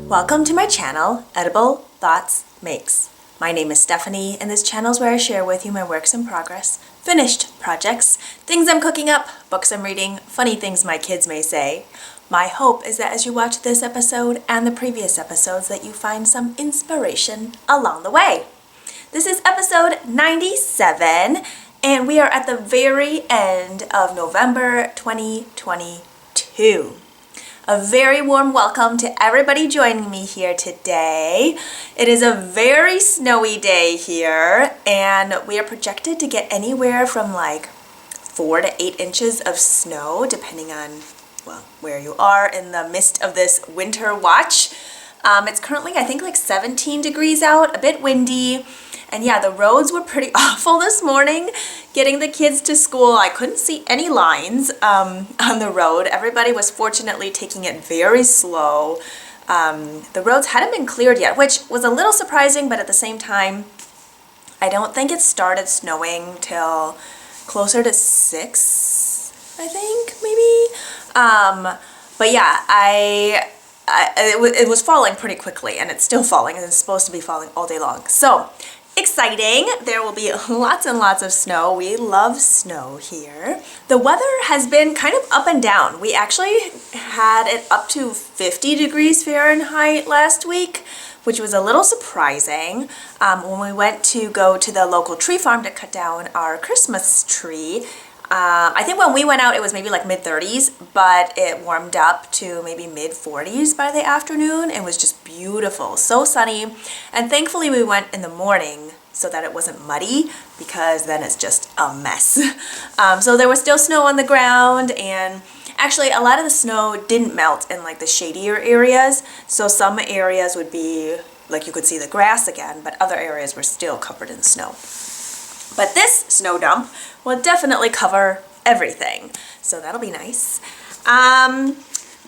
Welcome to my channel, Edible Thoughts Makes. My name is Stephanie, and this channel is where I share with you my works in progress, finished projects, things I'm cooking up, books I'm reading, funny things my kids may say. My hope is that as you watch this episode and the previous episodes that you find some inspiration along the way. This is episode 97, and we are at the very end of November 2022. A very warm welcome to everybody joining me here today. It is a very snowy day here, and we are projected to get anywhere from like 4 to 8 inches of snow, depending on, well, where you are in the midst of this winter watch. It's currently, I think, like 17 degrees out, a bit windy. And yeah, the roads were pretty awful this morning. Getting the kids to school, I couldn't see any lines on the road. Everybody was fortunately taking it very slow. The roads hadn't been cleared yet, which was a little surprising, but at the same time, I don't think it started snowing till closer to 6, I think, maybe. But yeah, it was falling pretty quickly, and it's still falling, and it's supposed to be falling all day long. So, exciting. There will be lots and lots of snow. We love snow here. The weather has been kind of up and down. We actually had it up to 50 degrees Fahrenheit last week, which was a little surprising. When we went to go to the local tree farm to cut down our Christmas tree, I think when we went out it was maybe like mid-30s, but it warmed up to maybe mid-40s by the afternoon. It was just beautiful, so sunny, and thankfully we went in the morning so that it wasn't muddy, because then it's just a mess. So there was still snow on the ground, and actually a lot of the snow didn't melt in like the shadier areas, so some areas would be like you could see the grass again, but other areas were still covered in snow. But this snow dump will definitely cover everything, so that'll be nice.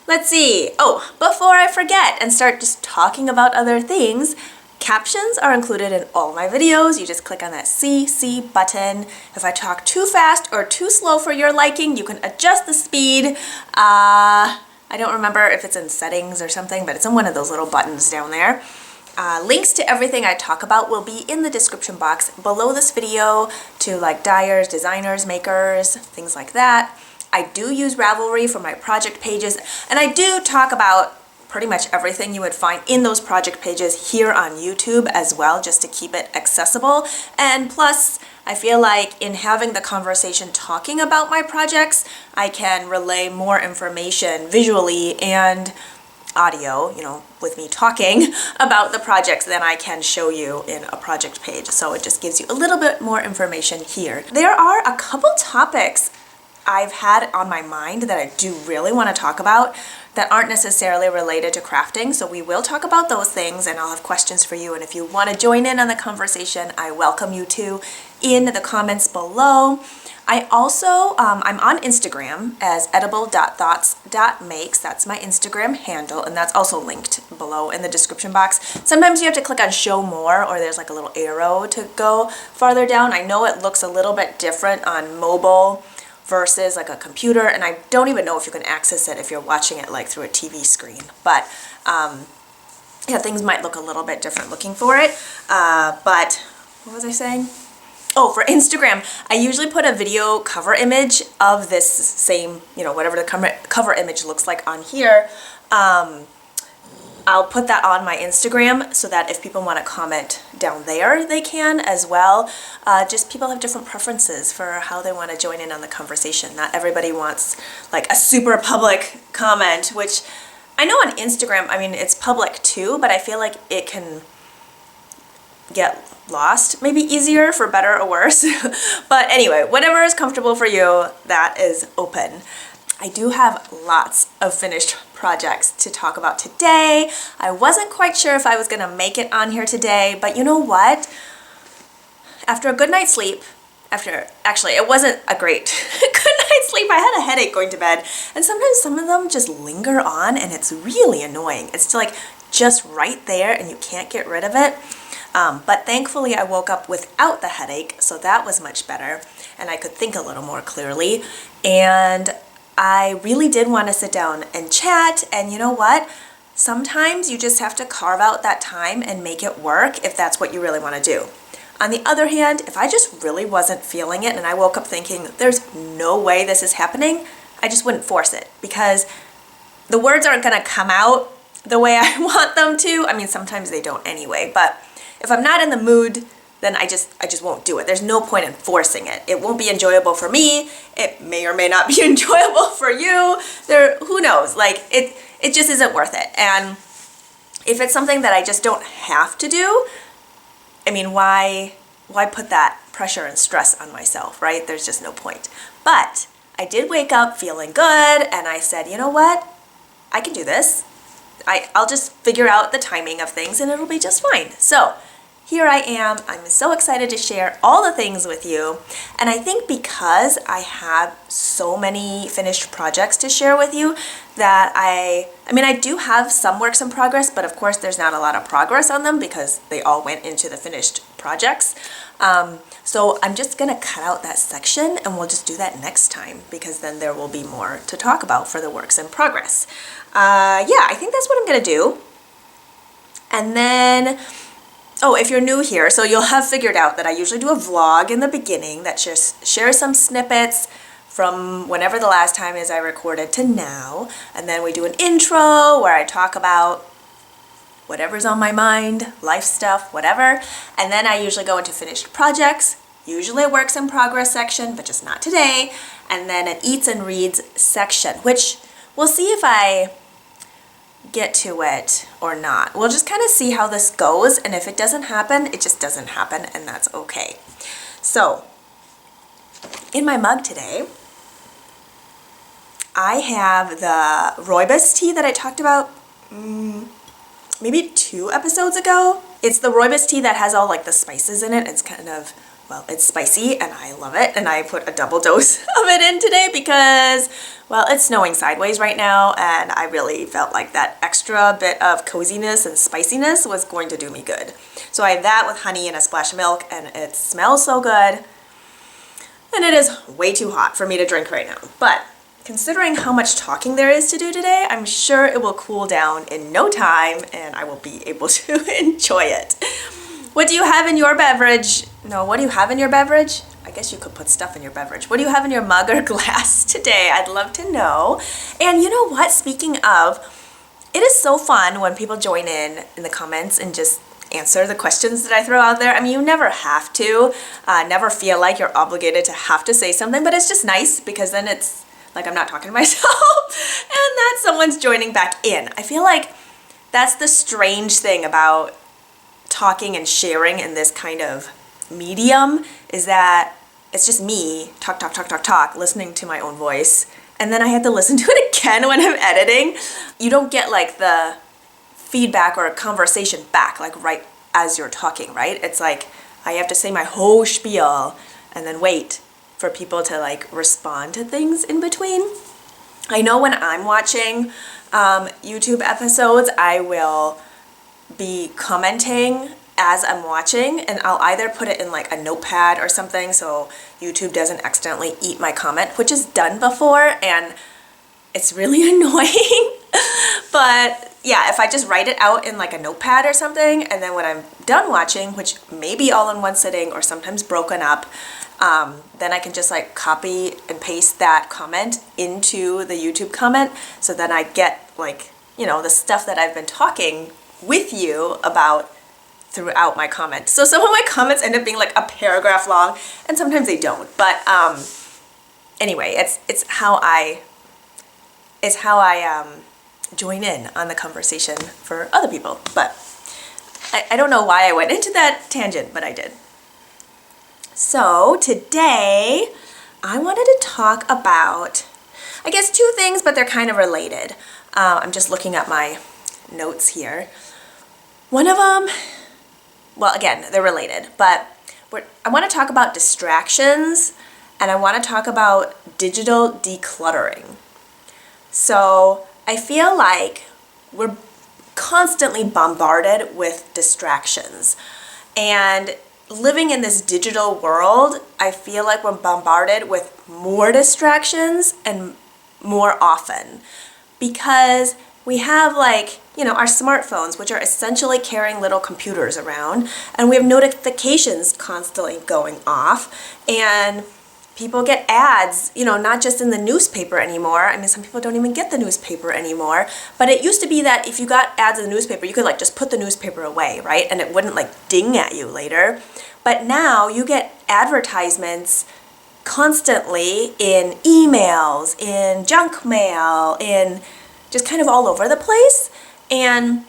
Let's see. Oh, before I forget and start just talking about other things, captions are included in all my videos. You just click on that CC button. If I talk too fast or too slow for your liking, you can adjust the speed. I don't remember if it's in settings or something, but it's in one of those little buttons down there. Links to everything I talk about will be in the description box below this video, to like dyers, designers, makers, things like that. I do use Ravelry for my project pages, and I do talk about pretty much everything you would find in those project pages here on YouTube as well, just to keep it accessible. And plus, I feel like in having the conversation talking about my projects, I can relay more information visually and audio, with me talking about the projects than I can show you in a project page. So it just gives you a little bit more information here. There are a couple topics I've had on my mind that I do really want to talk about that aren't necessarily related to crafting. So we will talk about those things, and I'll have questions for you. And if you want to join in on the conversation, I welcome you to in the comments below. I also, I'm on Instagram as edible.thoughts.makes. That's my Instagram handle, and that's also linked below in the description box. Sometimes you have to click on show more, or there's like a little arrow to go farther down. I know it looks a little bit different on mobile versus like a computer, and I don't even know if you can access it if you're watching it like through a TV screen. But yeah, things might look a little bit different looking for it. But what was I saying? Oh, for Instagram, I usually put a video cover image of this same, whatever the cover image looks like on here. I'll put that on my Instagram so that if people want to comment down there, they can as well. Just people have different preferences for how they want to join in on the conversation. Not everybody wants like a super public comment, which I know on Instagram, I mean, it's public too, but I feel like it can get lost maybe easier, for better or worse. But anyway, whatever is comfortable for you, that is open. I do have lots of finished projects to talk about today. I wasn't quite sure if I was gonna make it on here today, but you know what? After a good night's sleep, actually it wasn't a great good night's sleep, I had a headache going to bed, and sometimes some of them just linger on and it's really annoying. It's like just right there and you can't get rid of it. But thankfully I woke up without the headache, so that was much better, and I could think a little more clearly. And I really did want to sit down and chat, and you know what? Sometimes you just have to carve out that time and make it work if that's what you really want to do. On the other hand, if I just really wasn't feeling it and I woke up thinking there's no way this is happening, I just wouldn't force it, because the words aren't going to come out the way I want them to. I mean, sometimes they don't anyway, but if I'm not in the mood, then I just won't do it. There's no point in forcing it. It won't be enjoyable for me. It may or may not be enjoyable for you. Who knows? Like it just isn't worth it. And if it's something that I just don't have to do, I mean, why put that pressure and stress on myself, right? There's just no point. But I did wake up feeling good, and I said, you know what? I can do this. I'll just figure out the timing of things and it'll be just fine. So here I am. I'm so excited to share all the things with you. And I think because I have so many finished projects to share with you that I do have some works in progress, but of course there's not a lot of progress on them because they all went into the finished projects. So I'm just gonna cut out that section and we'll just do that next time, because then there will be more to talk about for the works in progress. Yeah, I think that's what I'm gonna do. And then, oh, if you're new here, so you'll have figured out that I usually do a vlog in the beginning that shares some snippets from whenever the last time is I recorded to now. And then we do an intro where I talk about whatever's on my mind, life stuff, whatever. And then I usually go into finished projects, usually a works in progress section, but just not today. And then an eats and reads section, which we'll see if I get to it or not. We'll just kind of see how this goes, and if it doesn't happen, it just doesn't happen, and that's okay. So in my mug today, I have the rooibos tea that I talked about maybe 2 episodes ago. It's the rooibos tea that has all like the spices in it. It's kind of, well, it's spicy and I love it, and I put a double dose of it in today because, well, it's snowing sideways right now, and I really felt like that extra bit of coziness and spiciness was going to do me good. So I have that with honey and a splash of milk, and it smells so good. And it is way too hot for me to drink right now. But considering how much talking there is to do today, I'm sure it will cool down in no time and I will be able to enjoy it. What do you have in your beverage? No, what do you have in your beverage? I guess you could put stuff in your beverage. What do you have in your mug or glass today? I'd love to know. And you know what? Speaking of, it is so fun when people join in the comments and just answer the questions that I throw out there. I mean, you never have to, never feel like you're obligated to have to say something, but it's just nice because then it's like I'm not talking to myself and that someone's joining back in. I feel like that's the strange thing about talking and sharing in this kind of medium, is that it's just me talk, listening to my own voice, and then I have to listen to it again when I'm editing. You don't get like the feedback or a conversation back like right as you're talking, right? It's like I have to say my whole spiel and then wait for people to like respond to things in between. I know when I'm watching YouTube episodes, I will be commenting as I'm watching, and I'll either put it in like a notepad or something so YouTube doesn't accidentally eat my comment, which is done before and it's really annoying. But yeah, if I just write it out in like a notepad or something, and then when I'm done watching, which may be all in one sitting or sometimes broken up, then I can just like copy and paste that comment into the YouTube comment, so then I get like, you know, the stuff that I've been talking with you about throughout my comments. So some of my comments end up being like a paragraph long, and sometimes they don't. But anyway, it's how I join in on the conversation for other people. But I don't know why I went into that tangent, but I did. So today I wanted to talk about, I guess, two things, but they're kind of related. I'm just looking at my notes here. One of them, well, again, they're related, but I want to talk about distractions, and I want to talk about digital decluttering. So I feel like we're constantly bombarded with distractions, and living in this digital world, I feel like we're bombarded with more distractions and more often, because we have like, you know, our smartphones, which are essentially carrying little computers around, and we have notifications constantly going off, and people get ads, you know, not just in the newspaper anymore. I mean, some people don't even get the newspaper anymore, but it used to be that if you got ads in the newspaper, you could like just put the newspaper away, right? And it wouldn't like ding at you later. But now you get advertisements constantly in emails, in junk mail, in just kind of all over the place. And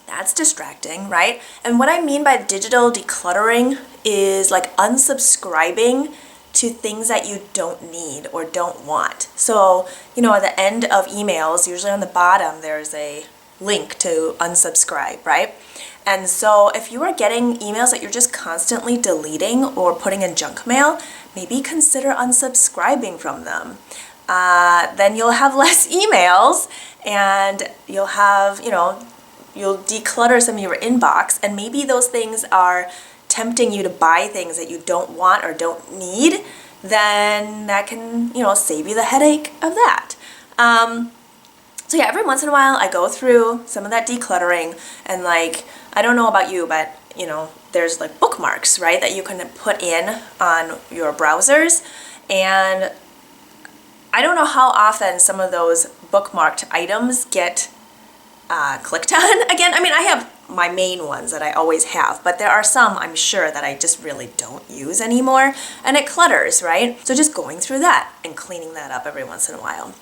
that's distracting, right? And what I mean by digital decluttering is like unsubscribing to things that you don't need or don't want. So, you know, at the end of emails, usually on the bottom, there's a link to unsubscribe, right? And so if you are getting emails that you're just constantly deleting or putting in junk mail, maybe consider unsubscribing from them. Then you'll have less emails, and you'll have, you know, you'll declutter some of your inbox, and maybe those things are tempting you to buy things that you don't want or don't need. Then that can, you know, save you the headache of that. So yeah, every once in a while I go through some of that decluttering, and like, I don't know about you, but you know, there's like bookmarks, right, that you can put in on your browsers, and I don't know how often some of those bookmarked items get clicked on again. I mean, I have my main ones that I always have, but there are some I'm sure that I just really don't use anymore, and it clutters, right? So just going through that and cleaning that up every once in a while.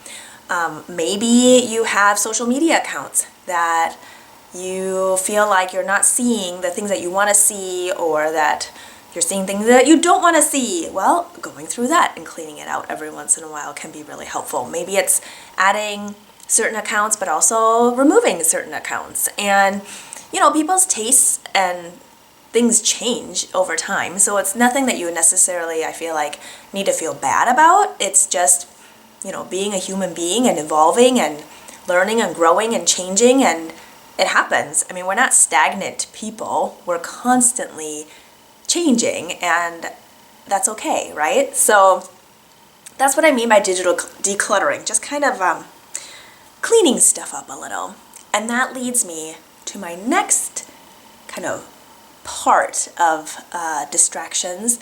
Maybe you have social media accounts that you feel like you're not seeing the things that you want to see, or that you're seeing things that you don't want to see. Well, going through that and cleaning it out every once in a while can be really helpful. Maybe it's adding certain accounts, but also removing certain accounts. And, you know, people's tastes and things change over time. So it's nothing that you necessarily, I feel like, need to feel bad about. It's just, you know, being a human being and evolving and learning and growing and changing, and it happens. I mean, we're not stagnant people. We're constantly changing, and that's okay, right? So that's what I mean by digital decluttering, just kind of cleaning stuff up a little. And that leads me to my next kind of part of distractions,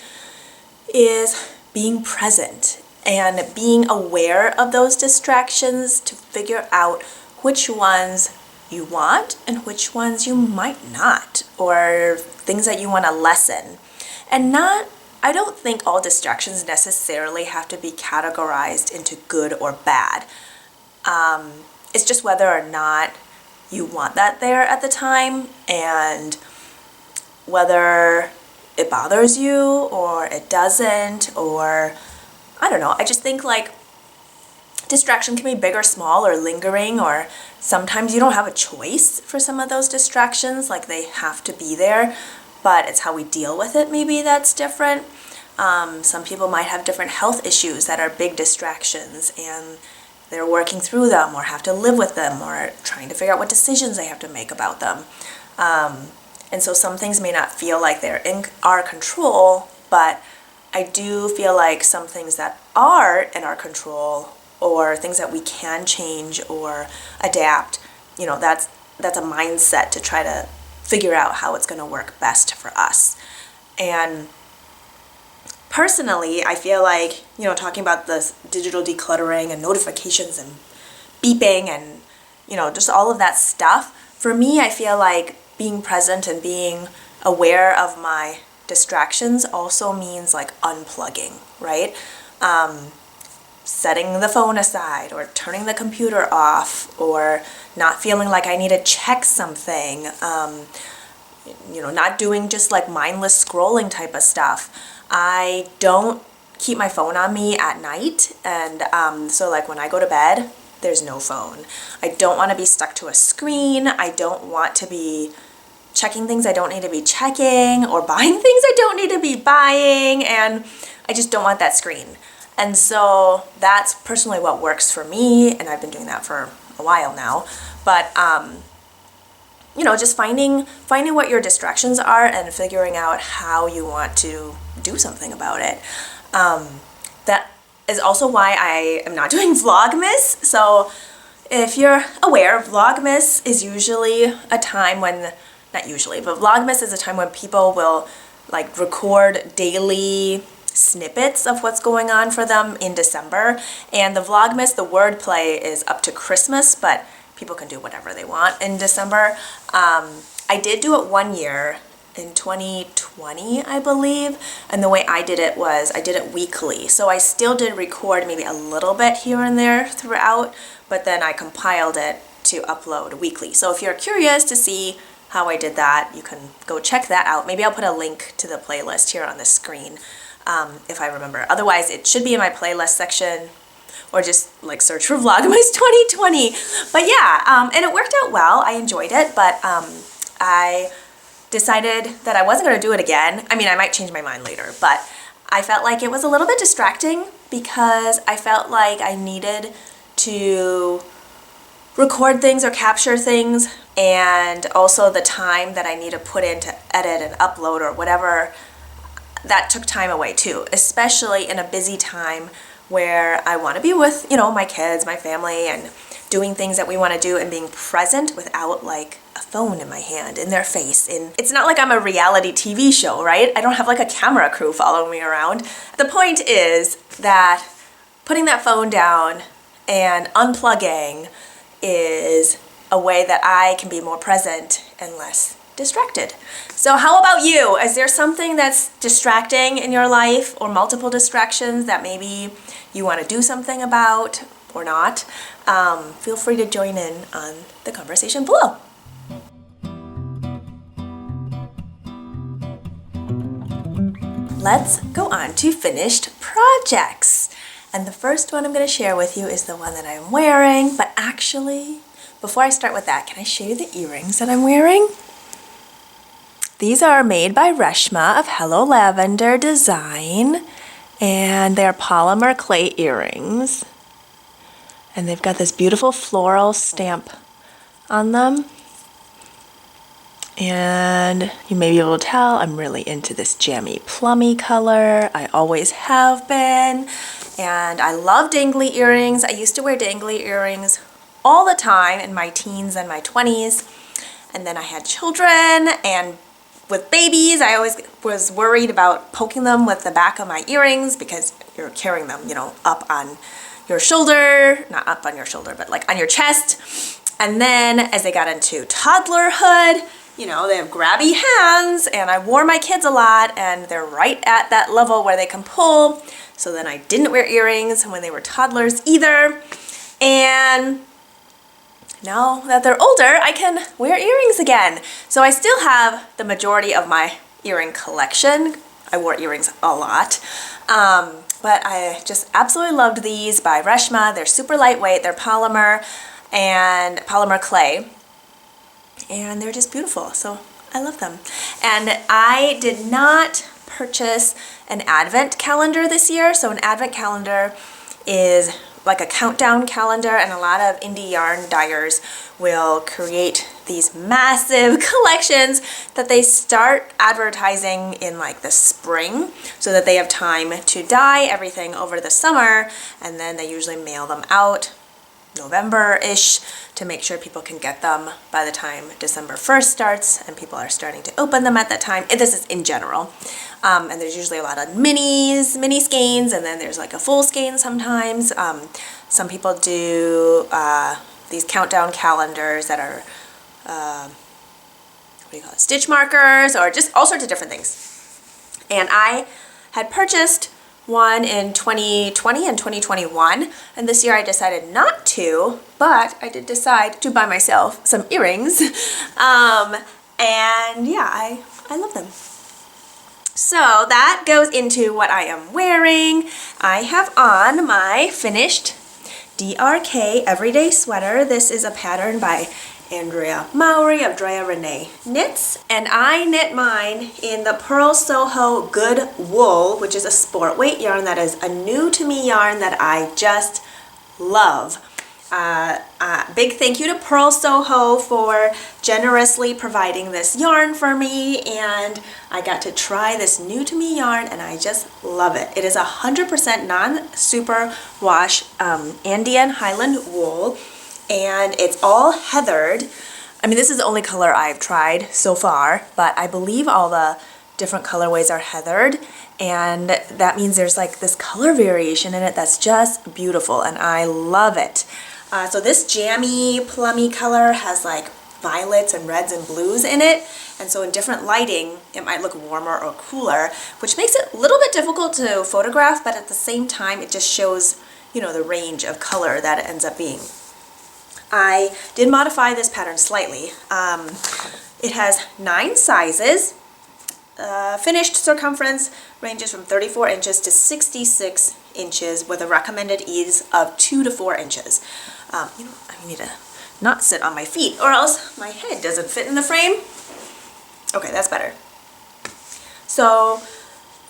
is being present and being aware of those distractions to figure out which ones you want and which ones you might not, or things that you want to lessen. And I don't think all distractions necessarily have to be categorized into good or bad. It's just whether or not you want that there at the time, and whether it bothers you or it doesn't, or I don't know. I just think like distraction can be big or small or lingering, or sometimes you don't have a choice for some of those distractions, like they have to be there, but it's how we deal with it maybe that's different. Some people might have different health issues that are big distractions, and they're working through them or have to live with them or trying to figure out what decisions they have to make about them. And so some things may not feel like they're in our control, but I do feel like some things that are in our control, or things that we can change or adapt, that's a mindset to try to figure out how it's going to work best for us. And personally, I feel like, talking about this digital decluttering and notifications and beeping and, just all of that stuff, for me, I feel like being present and being aware of my distractions also means like unplugging, right? Setting the phone aside, or turning the computer off, or not feeling like I need to check something, not doing just like mindless scrolling type of stuff. I don't keep my phone on me at night, and so like when I go to bed, there's no phone. I don't want to be stuck to a screen. I don't want to be checking things I don't need to be checking, or buying things I don't need to be buying, and I just don't want that screen. And so that's personally what works for me, and I've been doing that for a while now. But just finding what your distractions are and figuring out how you want to do something about it. That is also why I am not doing Vlogmas. So if you're aware, Vlogmas is usually a time when, not usually, but Vlogmas is a time when people will like record daily snippets of what's going on for them in December. And the Vlogmas, the wordplay is up to Christmas, but people can do whatever they want in December. I did do it one year in 2020, I believe, and the way I did it was I did it weekly. So I still did record maybe a little bit here and there throughout, but then I compiled it to upload weekly. So if you're curious to see how I did that, you can go check that out. Maybe I'll put a link to the playlist here on the screen if I remember. Otherwise, it should be in my playlist section, or just like search for Vlogmas 2020. But yeah, and it worked out well. I enjoyed it, but I decided that I wasn't going to do it again. I mean, I might change my mind later, but I felt like it was a little bit distracting because I felt like I needed to record things or capture things, and also the time that I need to put in to edit and upload or whatever, that took time away too, especially in a busy time where I want to be with, my kids, my family, and doing things that we want to do and being present without like a phone in my hand, in their face. And it's not like I'm a reality TV show, right? I don't have like a camera crew following me around. The point is that putting that phone down and unplugging is a way that I can be more present and less distracted. So how about you? Is there something that's distracting in your life, or multiple distractions that maybe you want to do something about or not? Feel free to join in on the conversation below. Let's go on to finished projects. And the first one I'm going to share with you is the one that I'm wearing. But actually, before I start with that, can I show you the earrings that I'm wearing? These are made by Reshma of Hello Lavender Design, and they're polymer clay earrings. And they've got this beautiful floral stamp on them. And you may be able to tell I'm really into this jammy plummy color. I always have been. And I love dangly earrings. I used to wear dangly earrings all the time in my teens and my 20s. And then I had children, and with babies, I always was worried about poking them with the back of my earrings because you're carrying them, up on your shoulder, not up on your shoulder, but like on your chest. And then as they got into toddlerhood, you know, they have grabby hands, and I wore my kids a lot, and they're right at that level where they can pull. So then I didn't wear earrings when they were toddlers either. And now that they're older, I can wear earrings again. So I still have the majority of my earring collection. I wore earrings a lot. But I just absolutely loved these by Reshma. They're super lightweight, they're polymer and polymer clay. And they're just beautiful, so I love them. And I did not purchase an advent calendar this year. So an advent calendar is like a countdown calendar, and a lot of indie yarn dyers will create these massive collections that they start advertising in like the spring so that they have time to dye everything over the summer, and then they usually mail them out November-ish to make sure people can get them by the time December 1st starts and people are starting to open them at that time. And this is in general. And there's usually a lot of mini skeins, and then there's like a full skein sometimes. Some people do these countdown calendars that are, what do you call it, stitch markers, or just all sorts of different things. And I had purchased one in 2020 and 2021, and this year I decided not to, but I did decide to buy myself some earrings. And yeah, I love them. So that goes into what I am wearing. I have on my finished DRK Everyday Sweater. This is a pattern by Andrea Mowry of Drea Renee Knits, and I knit mine in the Pearl Soho Good Wool, which is a sport weight yarn that is a new to me yarn that I just love. Big thank you to Pearl Soho for generously providing this yarn for me, and I got to try this new to me yarn and I just love it. It is 100% non-super wash Andean Highland wool, and it's all heathered. I mean, this is the only color I've tried so far, but I believe all the different colorways are heathered, and that means there's like this color variation in it that's just beautiful, and I love it. So this jammy, plummy color has like violets and reds and blues in it, and so in different lighting it might look warmer or cooler, which makes it a little bit difficult to photograph, but at the same time it just shows, you know, the range of color that it ends up being. I did modify this pattern slightly. It has 9 sizes. Finished circumference ranges from 34 inches to 66 inches with a recommended ease of 2 to 4 inches. You know, I need to not sit on my feet or else my head doesn't fit in the frame. Okay, that's better. So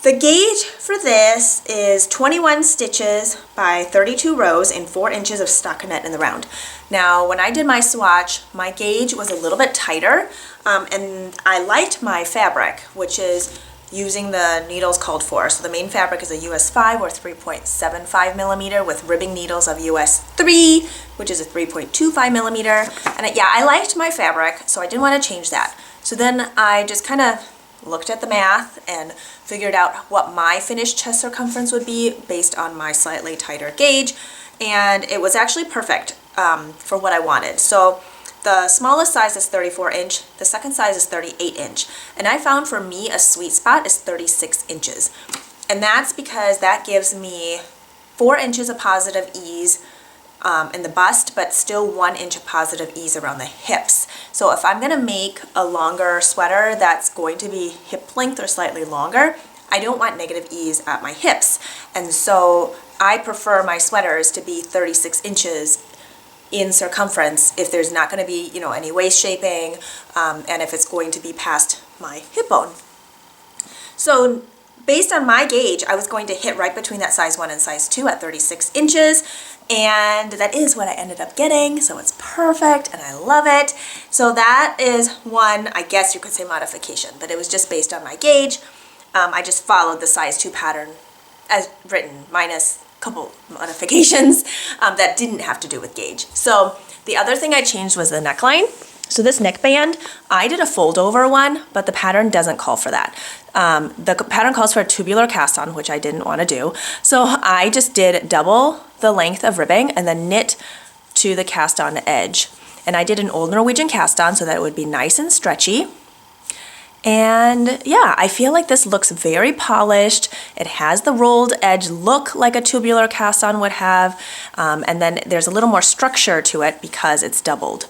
the gauge for this is 21 stitches by 32 rows in 4 inches of stockinette in the round. Now, when I did my swatch, my gauge was a little bit tighter, and I liked my fabric, which is using the needles called for. So the main fabric is a US 5 or 3.75 millimeter with ribbing needles of US 3, which is a 3.25 millimeter. And yeah, I liked my fabric, so I didn't want to change that. So then I just kind of looked at the math and figured out what my finished chest circumference would be based on my slightly tighter gauge, and it was actually perfect for what I wanted. So the smallest size is 34 inch, the second size is 38 inch, and I found for me a sweet spot is 36 inches. And that's because that gives me 4 inches of positive ease in the bust, but still 1 inch of positive ease around the hips. So if I'm gonna make a longer sweater that's going to be hip length or slightly longer, I don't want negative ease at my hips. And so I prefer my sweaters to be 36 inches in circumference if there's not going to be, you know, any waist shaping, and if it's going to be past my hip bone. So based on my gauge, I was going to hit right between that size 1 and size 2 at 36 inches, and that is what I ended up getting, so it's perfect and I love it. So that is one, I guess you could say, modification, but it was just based on my gauge. I just followed the size 2 pattern as written, minus couple modifications that didn't have to do with gauge. So the other thing I changed was the neckline. So this neckband, I did a fold over one, but the pattern doesn't call for that. The pattern calls for a tubular cast on, which I didn't want to do. So I just did double the length of ribbing and then knit to the cast on edge. And I did an old Norwegian cast on so that it would be nice and stretchy. And yeah, I feel like this looks very polished. It has the rolled edge look like a tubular cast on would have. And then there's a little more structure to it because it's doubled.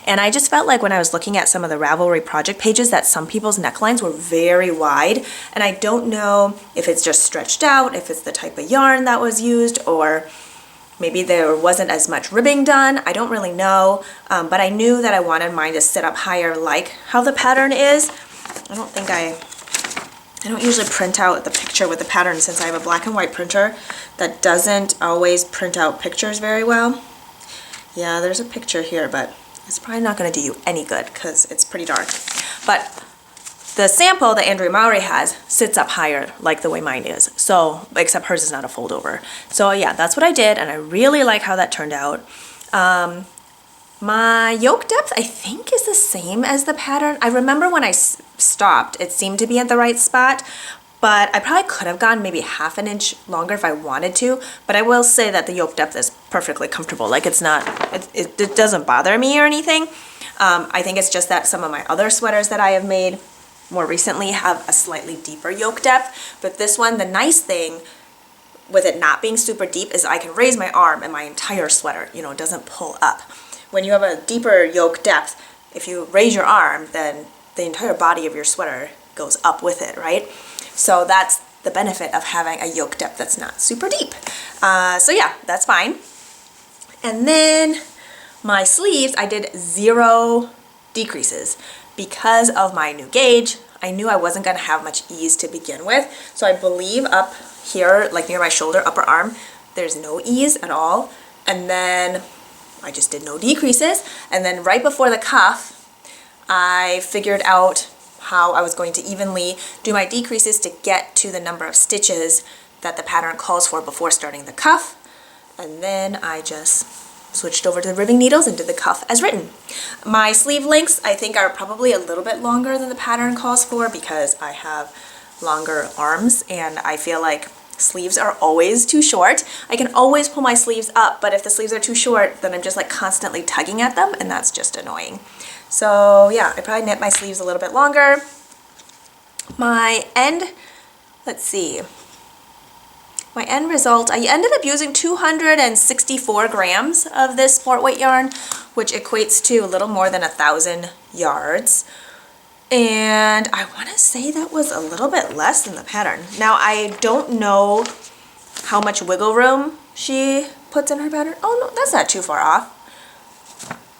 And I just felt like when I was looking at some of the Ravelry project pages that some people's necklines were very wide. And I don't know if it's just stretched out, if it's the type of yarn that was used, or maybe there wasn't as much ribbing done. I don't really know. But I knew that I wanted mine to sit up higher like how the pattern is. I don't usually print out the picture with the pattern since I have a black and white printer that doesn't always print out pictures very well. Yeah, there's a picture here, but it's probably not going to do you any good because it's pretty dark. But the sample that Andrea Mowry has sits up higher like the way mine is. So, except hers is not a fold over. So yeah, that's what I did, and I really like how that turned out. My yoke depth, I think, is the same as the pattern. I remember when I stopped, it seemed to be at the right spot, but I probably could have gone maybe half an inch longer if I wanted to. But I will say that the yoke depth is perfectly comfortable. Like it's not, it doesn't bother me or anything. I think it's just that some of my other sweaters that I have made more recently have a slightly deeper yoke depth. But this one, the nice thing with it not being super deep is I can raise my arm and my entire sweater, you know, doesn't pull up. When you have a deeper yoke depth, if you raise your arm, then the entire body of your sweater goes up with it, right? So that's the benefit of having a yoke depth that's not super deep. So yeah, that's fine. And then my sleeves, I did 0 decreases. Because of my new gauge, I knew I wasn't gonna have much ease to begin with. So I believe up here, like near my shoulder, upper arm, there's no ease at all. And then I just did no decreases. And then right before the cuff, I figured out how I was going to evenly do my decreases to get to the number of stitches that the pattern calls for before starting the cuff. And then I just switched over to the ribbing needles and did the cuff as written. My sleeve lengths, I think, are probably a little bit longer than the pattern calls for because I have longer arms and I feel like sleeves are always too short. I can always pull my sleeves up, but if the sleeves are too short, then I'm just like constantly tugging at them, and that's just annoying. So yeah, I probably knit my sleeves a little bit longer. My end, let's see. My end result, I ended up using 264 grams of this sport weight yarn, which equates to a little more than 1,000 yards. And I want to say that was a little bit less than the pattern. Now, I don't know how much wiggle room she puts in her pattern. Oh, no, that's not too far off.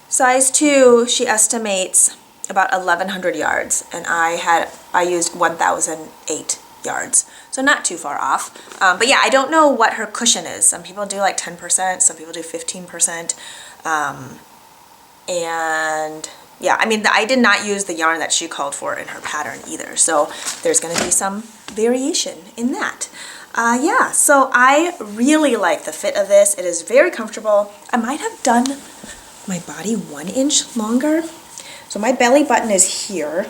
Size 2, she estimates about 1,100 yards, and I used 1,008 yards. So not too far off. But yeah, I don't know what her cushion is. Some people do like 10%, some people do 15%. And yeah, I mean, I did not use the yarn that she called for in her pattern either. So there's going to be some variation in that. Yeah, so I really like the fit of this. It is very comfortable. I might have done my body 1 inch longer. So my belly button is here,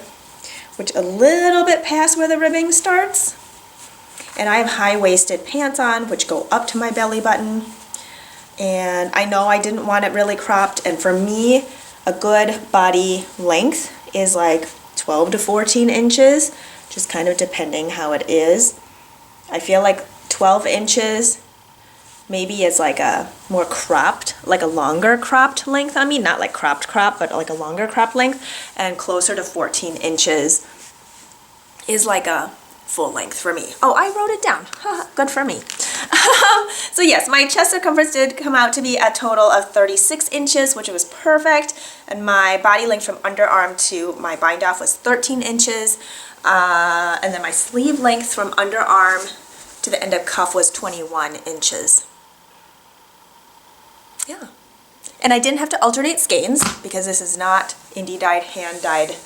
which a little bit past where the ribbing starts. And I have high-waisted pants on, which go up to my belly button. And I know I didn't want it really cropped. And for me, a good body length is like 12 to 14 inches, just kind of depending how it is. I feel like 12 inches maybe is like a more cropped, like a longer cropped length on me, not like cropped, but like a longer cropped length. And closer to 14 inches is like a full length for me. Oh, I wrote it down. Good for me. So yes, my chest circumference did come out to be a total of 36 inches, which was perfect. And my body length from underarm to my bind off was 13 inches. And then my sleeve length from underarm to the end of cuff was 21 inches. Yeah. And I didn't have to alternate skeins because this is not indie dyed, hand dyed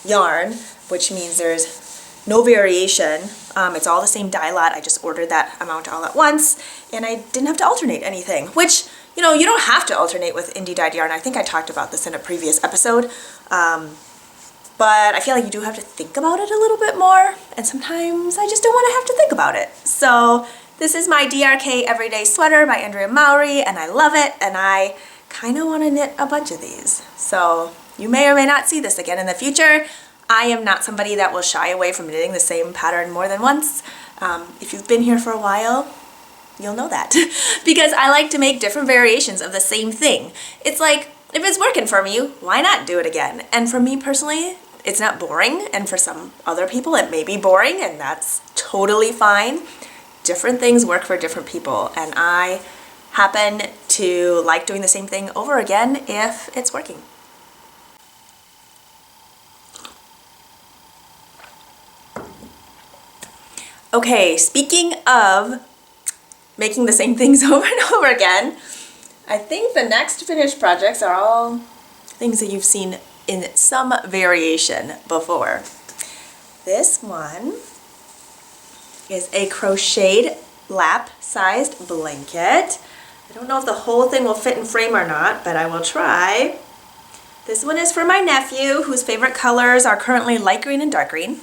yarn, which means there's no variation. It's all the same dye lot. I just ordered that amount all at once, and I didn't have to alternate anything, which, you know, you don't have to alternate with indie dyed yarn. I think I talked about this in a previous episode, but I feel like you do have to think about it a little bit more, and sometimes I just don't want to have to think about it. So this is my DRK Everyday Sweater by Andrea Mowry, and I love it, and I kind of want to knit a bunch of these. So you may or may not see this again in the future. I am not somebody that will shy away from knitting the same pattern more than once. If you've been here for a while, you'll know that. Because I like to make different variations of the same thing. It's like, if it's working for me, why not do it again? And for me personally, it's not boring. And for some other people, it may be boring, and that's totally fine. Different things work for different people. And I happen to like doing the same thing over again if it's working. Okay, speaking of making the same things over and over again, I think the next finished projects are all things that you've seen in some variation before. This one is a crocheted lap-sized blanket. I don't know if the whole thing will fit in frame or not, but I will try. This one is for my nephew, whose favorite colors are currently light green and dark green.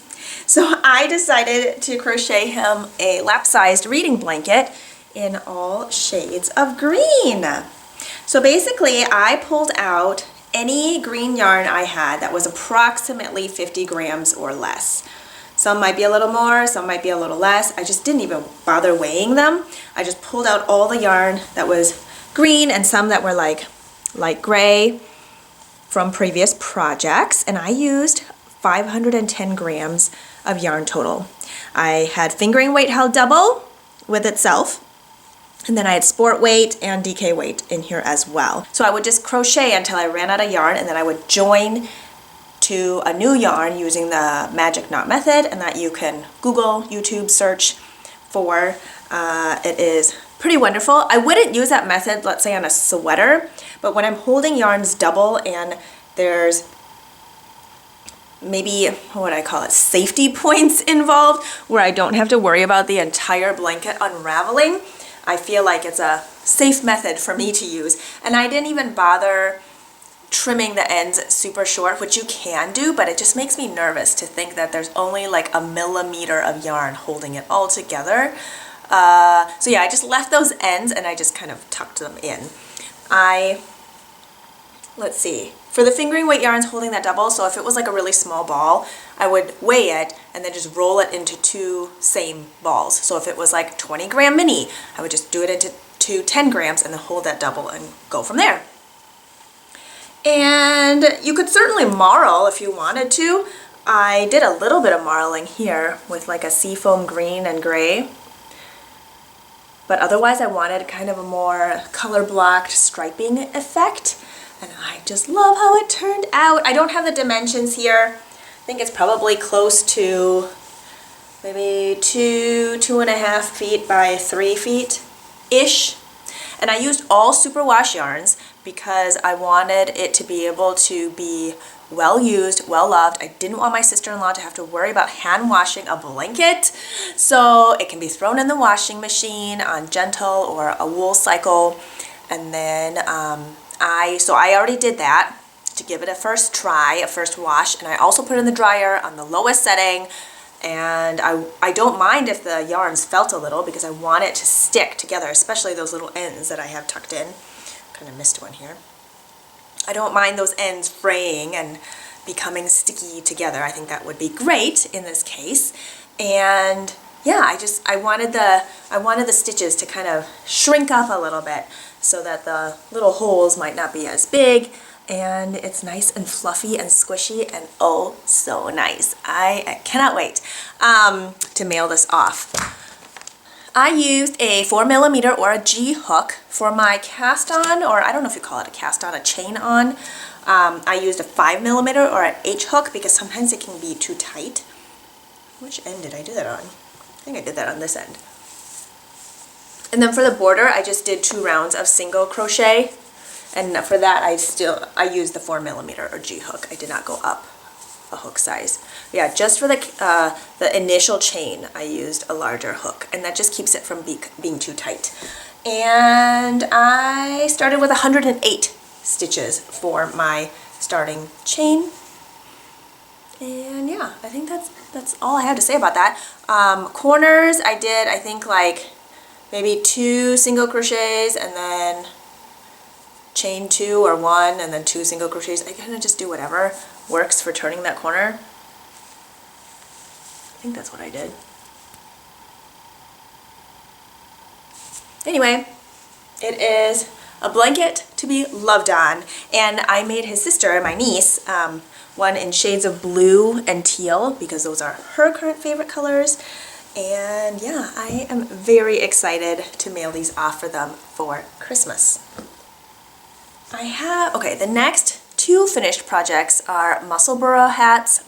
So I decided to crochet him a lap-sized reading blanket in all shades of green. So basically I pulled out any green yarn I had that was approximately 50 grams or less. Some might be a little more, some might be a little less. I just didn't even bother weighing them. I just pulled out all the yarn that was green and some that were like light gray from previous projects, and I used 510 grams of yarn total. I had fingering weight held double with itself, and then I had sport weight and DK weight in here as well. So I would just crochet until I ran out of yarn, and then I would join to a new yarn using the magic knot method, and that you can Google, YouTube search for. It is pretty wonderful. I wouldn't use that method, let's say on a sweater, but when I'm holding yarns double and there's maybe, what would I call it, safety points involved where I don't have to worry about the entire blanket unraveling, I feel like it's a safe method for me to use. And I didn't even bother trimming the ends super short, which you can do, but it just makes me nervous to think that there's only like a millimeter of yarn holding it all together. So yeah, I just left those ends and I just kind of tucked them in. Let's see, for the fingering weight yarns holding that double, so if it was like a really small ball, I would weigh it and then just roll it into two same balls. So if it was like 20 gram mini, I would just do it into two 10 grams and then hold that double and go from there. And you could certainly marl if you wanted to. I did a little bit of marling here with like a seafoam green and gray. But otherwise I wanted kind of a more color blocked striping effect. And I just love how it turned out. I don't have the dimensions here. I think it's probably close to maybe 2.5 feet by 3 feet-ish. And I used all superwash yarns because I wanted it to be able to be well used, well loved. I didn't want my sister-in-law to have to worry about hand washing a blanket. So it can be thrown in the washing machine on gentle or a wool cycle. And then I already did that to give it a first try, a first wash. And I also put it in the dryer on the lowest setting. And I don't mind if the yarns felt a little because I want it to stick together, especially those little ends that I have tucked in. Kind of missed one here. I don't mind those ends fraying and becoming sticky together. I think that would be great in this case. And yeah, I wanted the stitches to kind of shrink up a little bit so that the little holes might not be as big, and it's nice and fluffy and squishy and oh so nice. I cannot wait to mail this off. I used a 4mm or a G hook for my cast on, or I don't know if you call it a cast on, a chain on. I used a 5mm or an H hook because sometimes it can be too tight. Which end did I do that on? I think I did that on this end. And then for the border, I just did 2 rounds of single crochet. And for that, I used the 4mm or G hook. I did not go up a hook size. Yeah, just for the initial chain, I used a larger hook, and that just keeps it from being too tight. And I started with 108 stitches for my starting chain. And yeah, I think that's all I have to say about that. Corners, I did, I think, like maybe 2 single crochets and then chain 2 or 1 and then 2 single crochets. I kind of just do whatever works for turning that corner. I think that's what I did. Anyway, it is a blanket to be loved on, and I made his sister, my niece, one in shades of blue and teal because those are her current favorite colors. And yeah, I am very excited to mail these off for them for Christmas. Okay, the next 2 finished projects are Musselburgh hats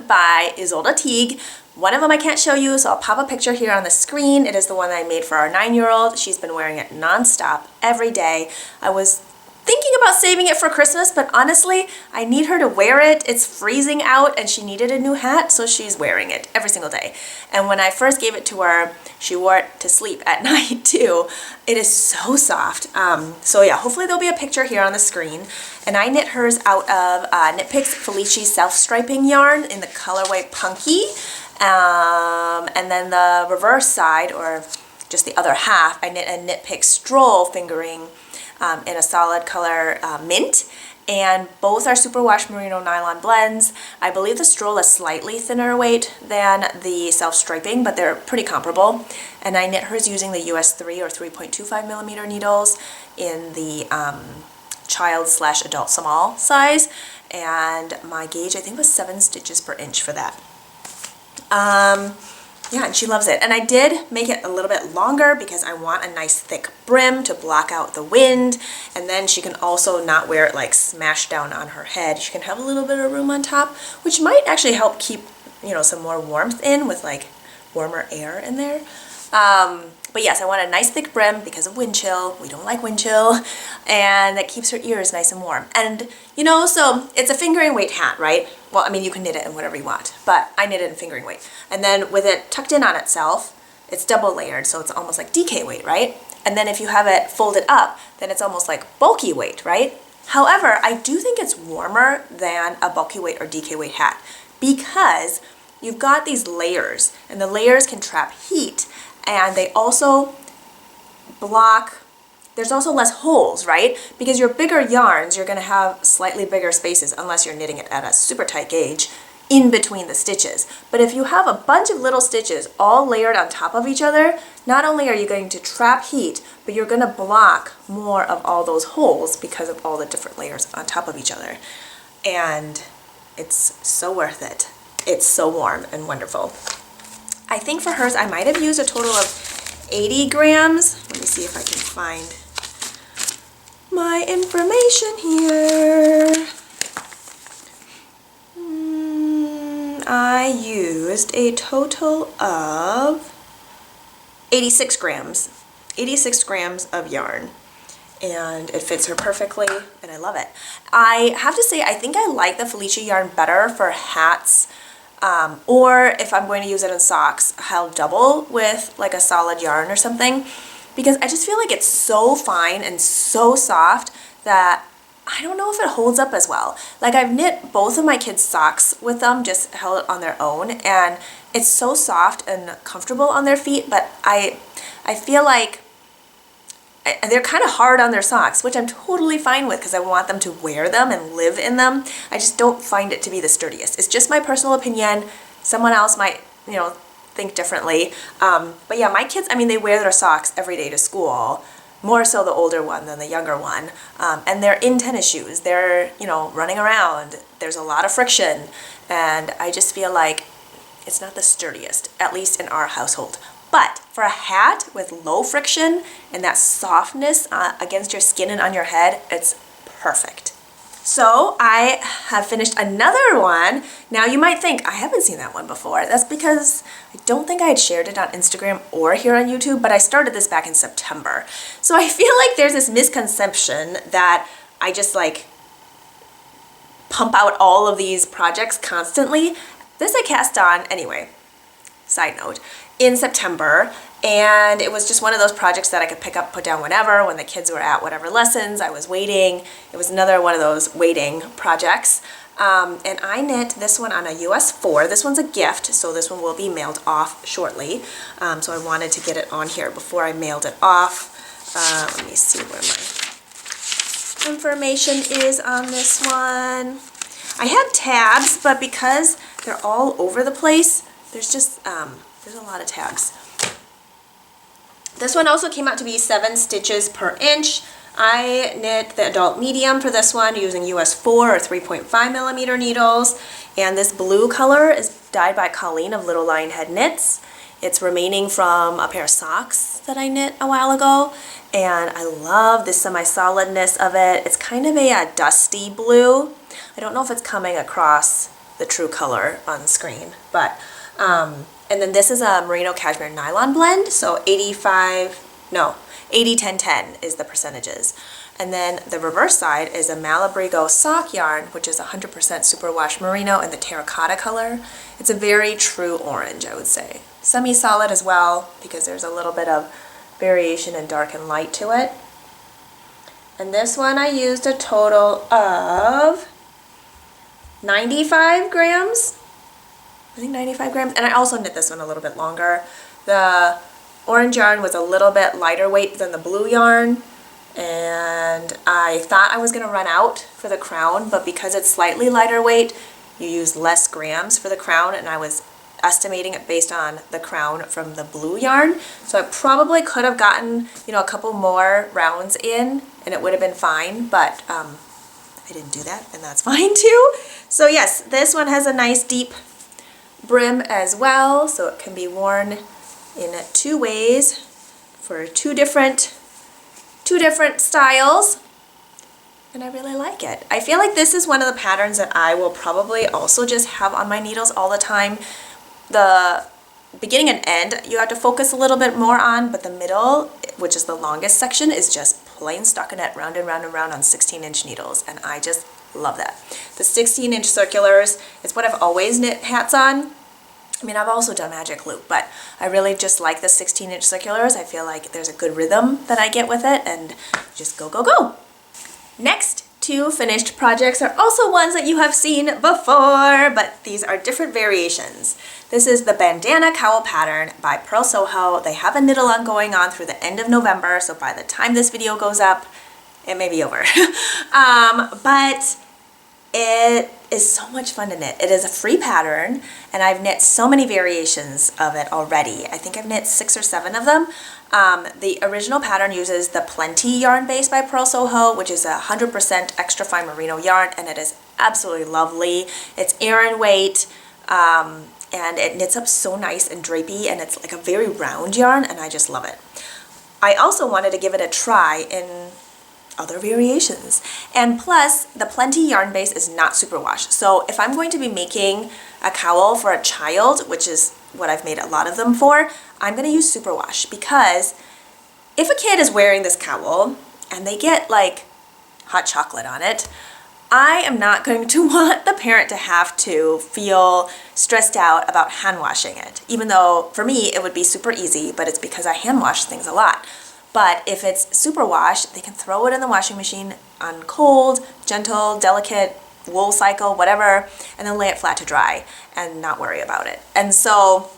by Isolde Teague. One of them I can't show you, so I'll pop a picture here on the screen. It is the one that I made for our 9-year-old. She's been wearing it nonstop every day. I was thinking about saving it for Christmas, but honestly, I need her to wear it. It's freezing out and she needed a new hat, so she's wearing it every single day. And when I first gave it to her, she wore it to sleep at night too. It is so soft. So yeah, hopefully there'll be a picture here on the screen. And I knit hers out of Knit Picks Felici self-striping yarn in the colorway Punky. And then the reverse side, or just the other half, I knit a Knit Picks Stroll fingering in a solid color mint, and both are superwash merino nylon blends. I believe the Stroll is slightly thinner weight than the self-striping, but they're pretty comparable. And I knit hers using the US 3 or 3.25 millimeter needles in the child/adult small size, and my gauge I think was 7 stitches per inch for that. Yeah, and she loves it. And I did make it a little bit longer because I want a nice thick brim to block out the wind. And then she can also not wear it like smashed down on her head. She can have a little bit of room on top, which might actually help keep, you know, some more warmth in with like warmer air in there. But yes, I want a nice thick brim because of wind chill. We don't like wind chill. And that keeps her ears nice and warm. And, you know, so it's a fingering weight hat, right? Well, I mean, you can knit it in whatever you want, but I knit it in fingering weight. And then with it tucked in on itself, it's double layered, so it's almost like DK weight, right? And then if you have it folded up, then it's almost like bulky weight, right? However, I do think it's warmer than a bulky weight or DK weight hat because you've got these layers, and the layers can trap heat, and they also block. There's also less holes, right? Because your bigger yarns, you're gonna have slightly bigger spaces unless you're knitting it at a super tight gauge in between the stitches. But if you have a bunch of little stitches all layered on top of each other, not only are you going to trap heat, but you're gonna block more of all those holes because of all the different layers on top of each other. And it's so worth it. It's so warm and wonderful. I think for hers, I might have used a total of 80 grams. Let me see if I can find my information here. I used a total of 86 grams. 86 grams of yarn. And it fits her perfectly, and I love it. I have to say, I think I like the Felici yarn better for hats, or if I'm going to use it in socks, I'll double with like a solid yarn or something, because I just feel like it's so fine and so soft that I don't know if it holds up as well. Like I've knit both of my kids' socks with them, just held it on their own, and it's so soft and comfortable on their feet, but I feel like they're kind of hard on their socks, which I'm totally fine with because I want them to wear them and live in them. I just don't find it to be the sturdiest. It's just my personal opinion. Someone else might, you know, think differently. But yeah, my kids, I mean, they wear their socks every day to school, more so the older one than the younger one. And they're in tennis shoes. They're, you know, running around. There's a lot of friction. And I just feel like it's not the sturdiest, at least in our household. But for a hat with low friction and that softness against your skin and on your head, it's perfect. So I have finished another one. Now you might think, I haven't seen that one before. That's because I don't think I had shared it on Instagram or here on YouTube, but I started this back in September. So I feel like there's this misconception that I just like pump out all of these projects constantly. This I cast on anyway, side note, in September, and it was just one of those projects that I could pick up, put down whenever, when the kids were at whatever lessons, I was waiting. It was another one of those waiting projects. And I knit this one on a US 4. This one's a gift, so this one will be mailed off shortly. So I wanted to get it on here before I mailed it off. Let me see where my information is on this one. I have tabs, but because they're all over the place, there's just, there's a lot of tabs. This one also came out to be 7 stitches per inch. I knit the adult medium for this one using US 4 or 3.5 millimeter needles. And this blue color is dyed by Colleen of Little Lionhead Knits. It's remaining from a pair of socks that I knit a while ago. And I love the semi-solidness of it. It's kind of a dusty blue. I don't know if it's coming across the true color on screen, but and then this is a merino cashmere nylon blend, so 80-10-10 is the percentages. And then the reverse side is a Malabrigo sock yarn, which is 100% superwash merino in the terracotta color. It's a very true orange, I would say. Semi-solid as well, because there's a little bit of variation in dark and light to it. And this one I used a total of 95 grams. I think 95 grams. And I also knit this one a little bit longer. The orange yarn was a little bit lighter weight than the blue yarn. And I thought I was going to run out for the crown, but because it's slightly lighter weight, you use less grams for the crown, and I was estimating it based on the crown from the blue yarn. So I probably could have gotten, you know, a couple more rounds in and it would have been fine, but I didn't do that, and that's fine too. So yes, this one has a nice deep brim as well, so it can be worn in 2 ways for two different styles, and I really like it. I feel like this is one of the patterns that I will probably also just have on my needles all the time. The beginning and end you have to focus a little bit more on, but the middle, which is the longest section, is just plain stockinette round and round and round on 16-inch needles, and I just love that. The 16-inch circulars is what I've always knit hats on. I mean, I've also done magic loop, but I really just like the 16-inch circulars. I feel like there's a good rhythm that I get with it, and just go, go, go. Next 2 finished projects are also ones that you have seen before, but these are different variations. This is the bandana cowl pattern by Purl Soho. They have a knit-along going on through the end of November, so by the time this video goes up, it may be over. But it is so much fun to knit. It is a free pattern, and I've knit so many variations of it already. I think I've knit 6 or 7 of them. The original pattern uses the Plenty yarn base by Purl Soho, which is 100% extra fine merino yarn, and it is absolutely lovely. It's Aran weight, and it knits up so nice and drapey, and it's like a very round yarn, and I just love it. I also wanted to give it a try in other variations, and plus the Plenty yarn base is not superwash, so if I'm going to be making a cowl for a child, which is what I've made a lot of them for, I'm going to use superwash, because if a kid is wearing this cowl and they get like hot chocolate on it, I am not going to want the parent to have to feel stressed out about hand washing it, even though for me it would be super easy, but it's because I hand wash things a lot. But if it's superwash, they can throw it in the washing machine on cold, gentle, delicate wool cycle, whatever, and then lay it flat to dry and not worry about it. And so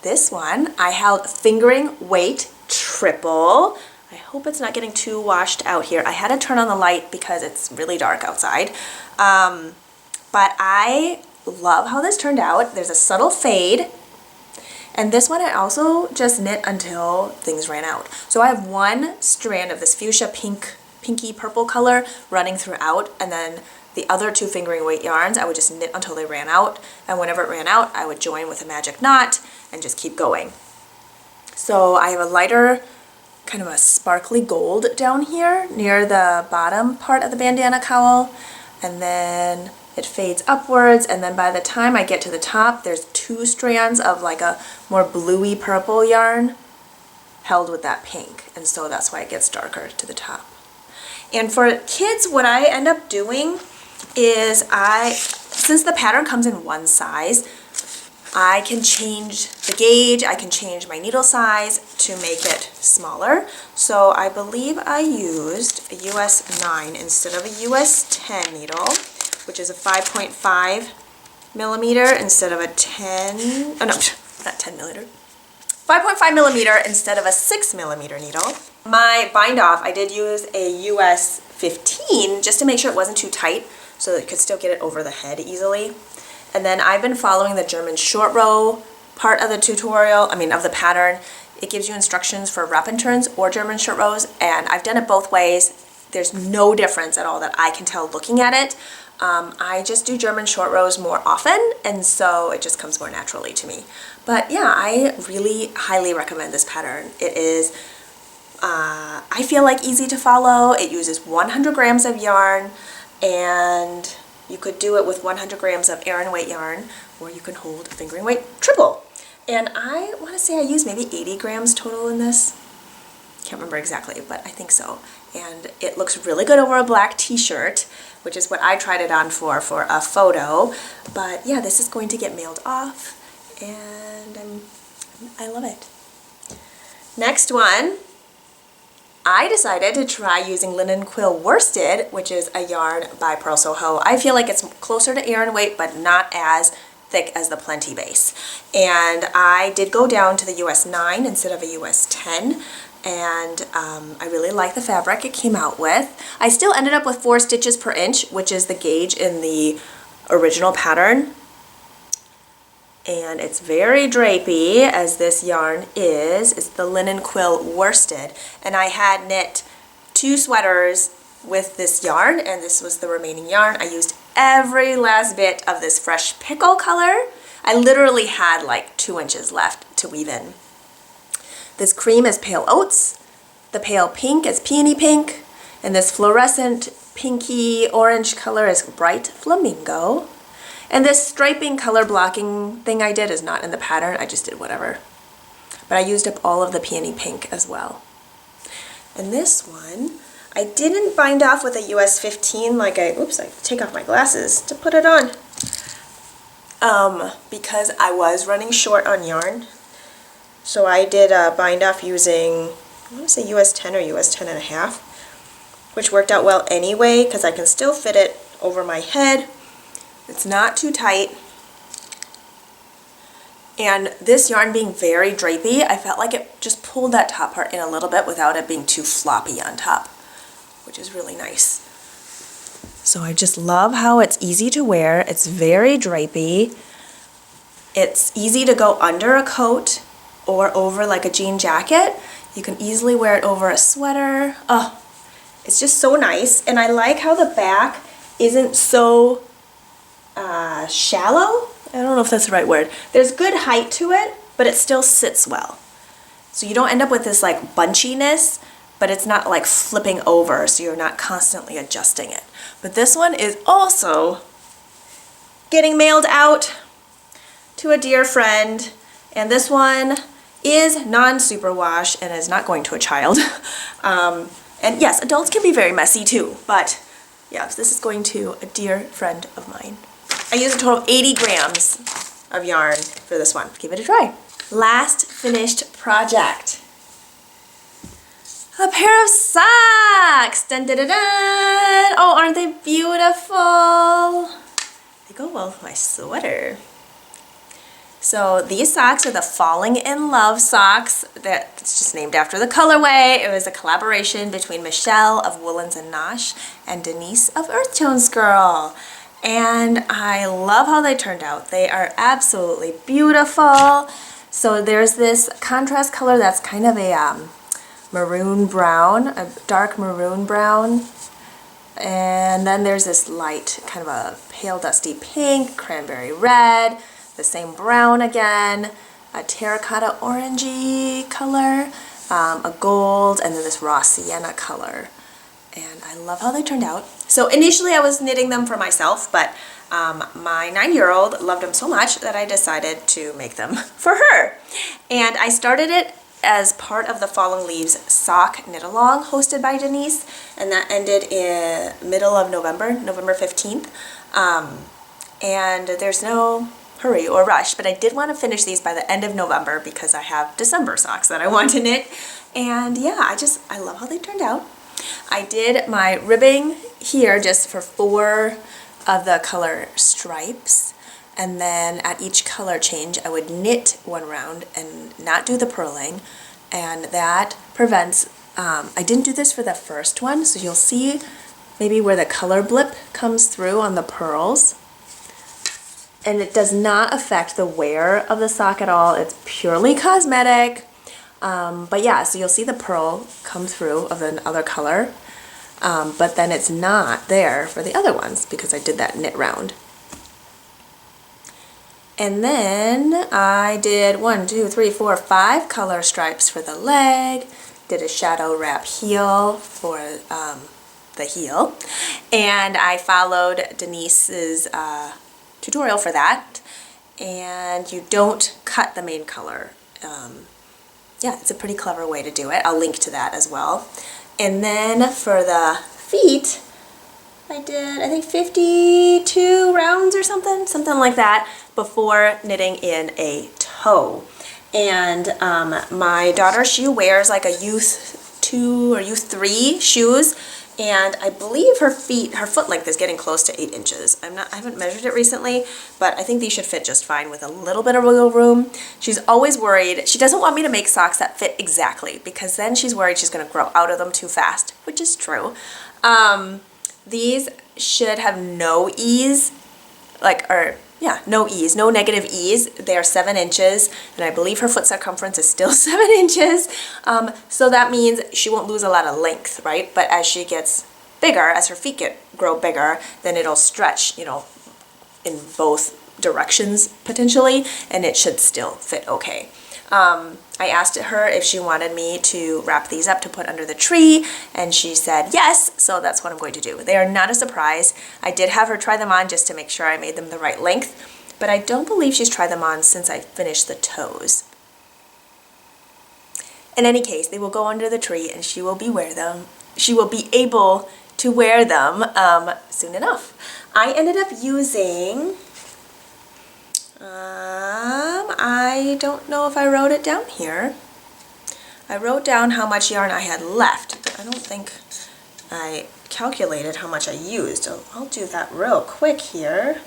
this one, I held fingering weight triple. I hope it's not getting too washed out here. I had to turn on the light because it's really dark outside. But I love how this turned out. There's a subtle fade. And this one I also just knit until things ran out. So I have 1 strand of this fuchsia pinky purple color running throughout, and then the other 2 fingering weight yarns I would just knit until they ran out, and whenever it ran out I would join with a magic knot and just keep going. So I have a lighter kind of a sparkly gold down here near the bottom part of the bandana cowl, and then it fades upwards, and then by the time I get to the top, there's 2 strands of like a more bluey purple yarn held with that pink, and so that's why it gets darker to the top. And for kids, what I end up doing is since the pattern comes in 1 size, I can change the gauge, I can change my needle size to make it smaller. So I believe I used a US 9 instead of a US 10 needle, which is a 5.5 millimeter instead of a 10, oh no, not 10 millimeter, 5.5 millimeter instead of a 6 millimeter needle. My bind off, I did use a US 15 just to make sure it wasn't too tight so that it could still get it over the head easily. And then I've been following the German short row part of the tutorial, of the pattern. It gives you instructions for wrap and turns or German short rows, and I've done it both ways. There's no difference at all that I can tell looking at it. I just do German short rows more often, and so it just comes more naturally to me. But yeah, I really highly recommend this pattern. It is, I feel like, easy to follow. It uses 100 grams of yarn, and you could do it with 100 grams of Aran weight yarn, or you can hold fingering weight triple. And I want to say I used maybe 80 grams total in this. Can't remember exactly, but I think so. And it looks really good over a black t-shirt, which is what I tried it on for a photo. But yeah, this is going to get mailed off, and I love it. Next one, I decided to try using linen quill worsted, which is a yarn by Purl Soho. I feel like it's closer to Aran weight, but not as thick as the Plenty base. And I did go down to the US 9 instead of a US 10. And I really like the fabric it came out with. I still ended up with 4 stitches per inch, which is the gauge in the original pattern. And it's very drapey, as this yarn is. It's the linen quill worsted. And I had knit 2 sweaters with this yarn, and this was the remaining yarn. I used every last bit of this fresh pickle color. I literally had like 2 inches left to weave in. This cream is pale oats, the pale pink is peony pink, and this fluorescent pinky orange color is bright flamingo. And this striping color blocking thing I did is not in the pattern, I just did whatever. But I used up all of the peony pink as well. And this one, I didn't bind off with a US 15 like I take off my glasses to put it on. Because I was running short on yarn. So I did bind off using, I want to say US 10 or US 10 and a half, which worked out well anyway because I can still fit it over my head. It's not too tight. And this yarn being very drapey, I felt like it just pulled that top part in a little bit without it being too floppy on top, which is really nice. So I just love how it's easy to wear. It's very drapey. It's easy to go under a coat or over like a jean jacket. You can easily wear it over a sweater. Oh, it's just so nice. And I like how the back isn't so shallow. I don't know if that's the right word. There's good height to it, but it still sits well. So you don't end up with this like bunchiness, but it's not like flipping over, so you're not constantly adjusting it. But this one is also getting mailed out to a dear friend, and this one is non-superwash and is not going to a child. And yes, adults can be very messy too, but yeah, this is going to a dear friend of mine. I used a total of 80 grams of yarn for this one. Give it a try. Last finished project. A pair of socks! Dun, dun, dun, dun. Oh, aren't they beautiful? They go well with my sweater. So these socks are the Falling in Love socks. It's just named after the colorway. It was a collaboration between Michelle of Woolens and Nosh and Denise of Earth Tones Girl. And I love how they turned out. They are absolutely beautiful. So there's this contrast color that's kind of a maroon brown, a dark maroon brown. And then there's this light, kind of a pale dusty pink, cranberry red, the same brown again, a terracotta orangey color, a gold, and then this raw sienna color. And I love how they turned out. So initially I was knitting them for myself, but my 9-year-old loved them so much that I decided to make them for her. And I started it as part of the Falling Leaves sock knit along hosted by Denise, and that ended in middle of November, November 15th. And there's no hurry or rush, but I did want to finish these by the end of November because I have December socks that I want to knit. And yeah, I love how they turned out. I did my ribbing here just for 4 of the color stripes, and then at each color change I would knit 1 round and not do the purling, and that prevents I didn't do this for the first one, so you'll see maybe where the color blip comes through on the pearls. And it does not affect the wear of the sock at all. It's purely cosmetic. But yeah, so you'll see the pearl come through of another color. But then it's not there for the other ones because I did that knit round. And then I did 5 color stripes for the leg, did a shadow wrap heel for the heel, and I followed Denise's tutorial for that. And you don't cut the main color. Yeah, it's a pretty clever way to do it. I'll link to that as well. And then for the feet, I did, I think 52 rounds or something like that before knitting in a toe. And my daughter, she wears like a youth 2 or youth 3 shoes, and I believe her foot length is getting close to 8 inches. I haven't measured it recently, but I think these should fit just fine with a little bit of wiggle room. She's always worried. She doesn't want me to make socks that fit exactly because then she's worried she's going to grow out of them too fast, which is true. These should have no ease, no negative ease. They are 7 inches, and I believe her foot circumference is still 7 inches. So that means she won't lose a lot of length, right? But as she gets bigger, as her feet grow bigger, then it'll stretch, you know, in both directions potentially, and it should still fit okay. I asked her if she wanted me to wrap these up to put under the tree, and she said yes, so that's what I'm going to do. They are not a surprise. I did have her try them on just to make sure I made them the right length, but I don't believe she's tried them on since I finished the toes. In any case, they will go under the tree and she will be able to wear them soon enough. I ended up using, I don't know if I wrote it down here. I wrote down how much yarn I had left, but I don't think I calculated how much I used. I'll do that real quick here.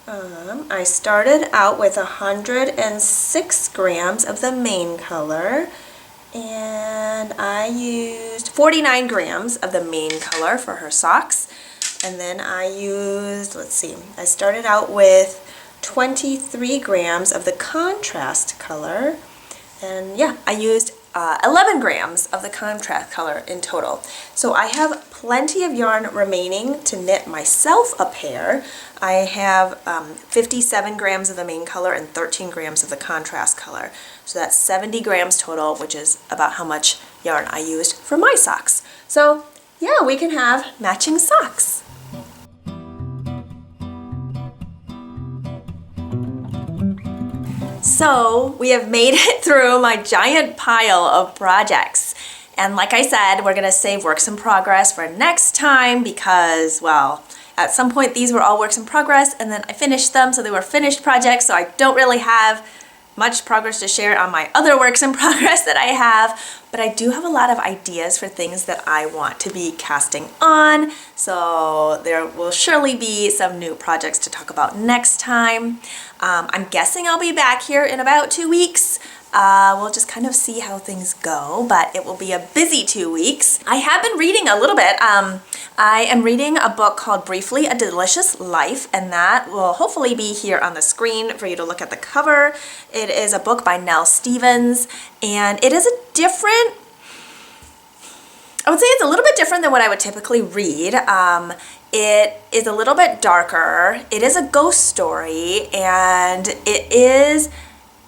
I started out with 106 grams of the main color, and I used 49 grams of the main color for her socks. And then I used, I started out with 23 grams of the contrast color. And yeah, I used 11 grams of the contrast color in total. So I have plenty of yarn remaining to knit myself a pair. I have 57 grams of the main color and 13 grams of the contrast color. So that's 70 grams total, which is about how much yarn I used for my socks. So yeah, we can have matching socks. So we have made it through my giant pile of projects. And like I said, we're gonna save works in progress for next time because, well, at some point these were all works in progress and then I finished them, so they were finished projects, so I don't really have much progress to share on my other works in progress that I have, but I do have a lot of ideas for things that I want to be casting on, so there will surely be some new projects to talk about next time. I'm guessing I'll be back here in about 2 weeks. We'll just kind of see how things go, but it will be a busy 2 weeks. I have been reading a little bit. I am reading a book called Briefly a Delicious Life, and that will hopefully be here on the screen for you to look at the cover. It is a book by Nell, and it is I would say it's a little bit different than what I would typically read. It is a little bit darker. It is a ghost story, and it is